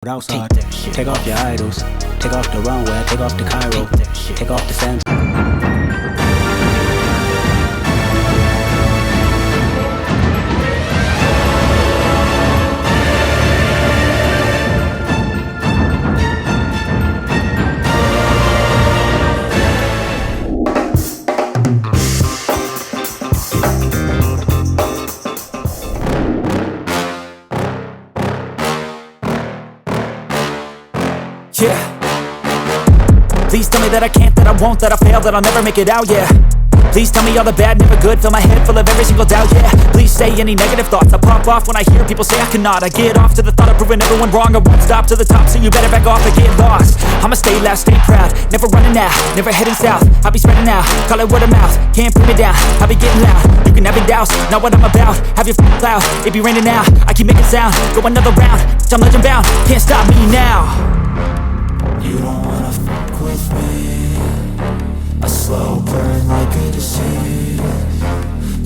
outside. Take off your idols. Take off the runway. Take off the Cairo. Take off the sand. Yeah. Please tell me that I can't, that I won't, that I fail, that I'll never make it out, yeah. Please tell me all the bad, never good, fill my head full of every single doubt, yeah. Please say any negative thoughts, I pop off when I hear people say I cannot. I get off to the thought of proving everyone wrong, I won't stop to the top, so you better back off and get lost. I'ma stay loud, stay proud, never running out, never heading south. I'll be spreading out, call it word of mouth, can't put me down, I'll be getting loud. You can have your doubts, not what I'm about, have your f***ing cloud, it be raining now. I keep making sound, go another round, I'm legend bound, can't stop me now. You don't wanna fuck with me. A slow burn like a disease.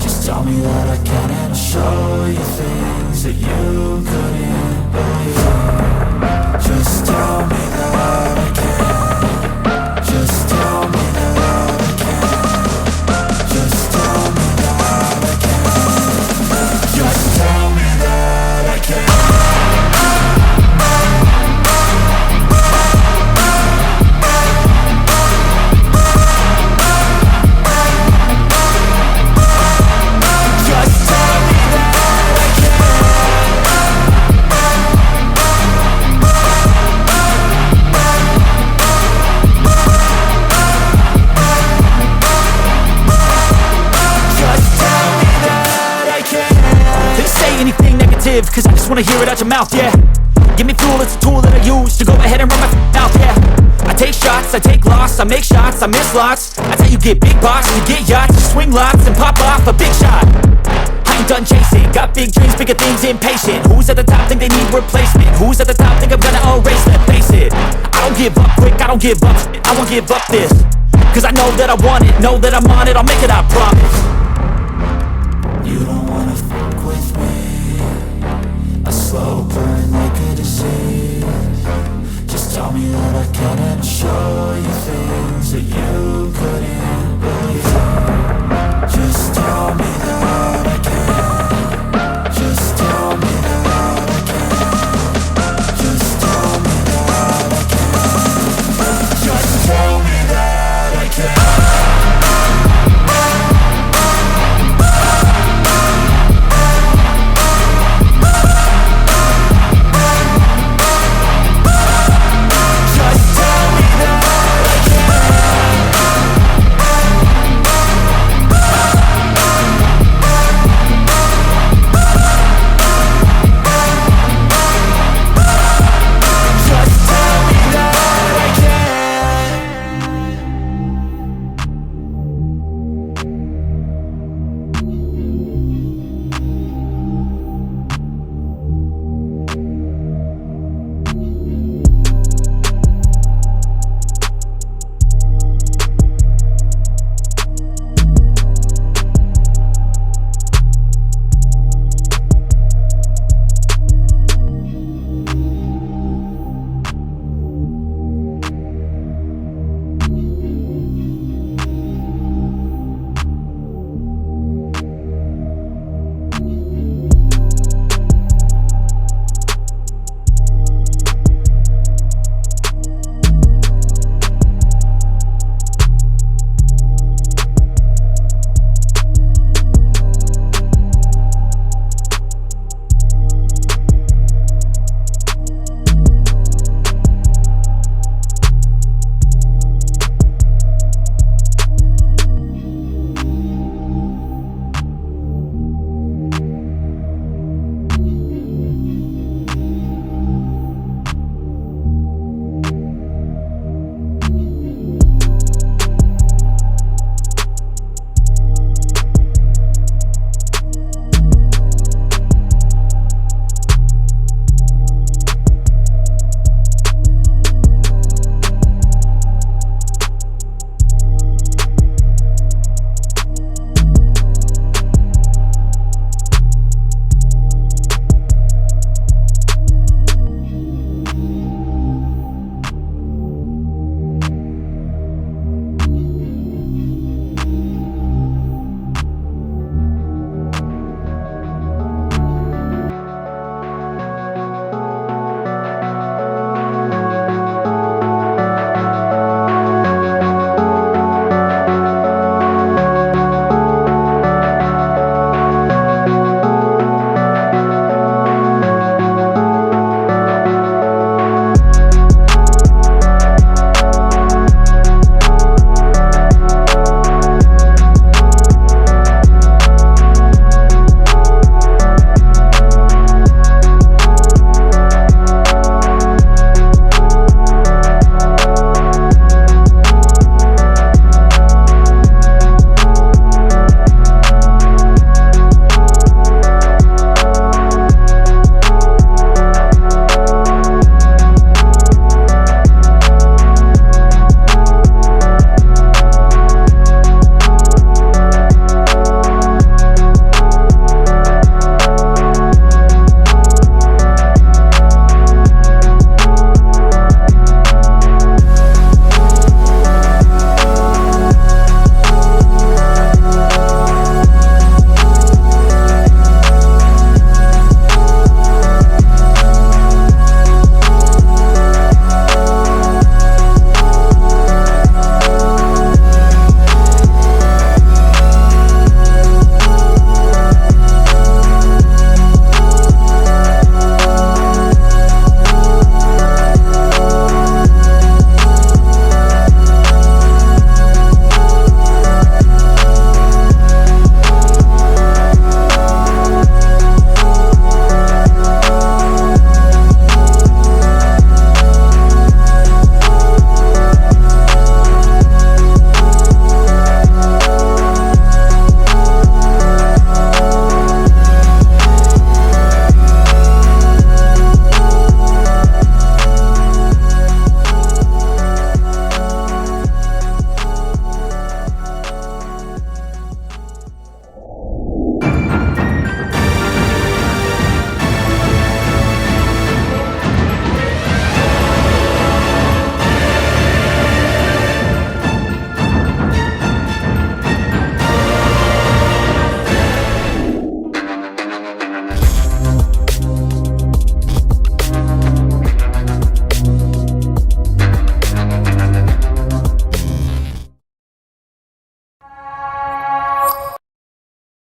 Just tell me that I can and I'll show you things that you couldn't believe. Just tell me that I can. Just tell me that I can. Just tell me that I can. Just tell me that I can. Cause I just wanna hear it out your mouth, yeah. Give me fuel, it's a tool that I use to go ahead and run my mouth, yeah. I take shots, I take loss, I make shots, I miss lots. That's how you get big box, you get yachts, you swing lots and pop off a big shot. I ain't done chasing, got big dreams, bigger things, impatient. Who's at the top think they need replacement? Who's at the top think I'm gonna erase them? Face it, I don't give up quick, I don't give up shit, I won't give up this. Cause I know that I want it, know that I'm on it, I'll make it, I promise. You don't wanna fuck with me. A slow burn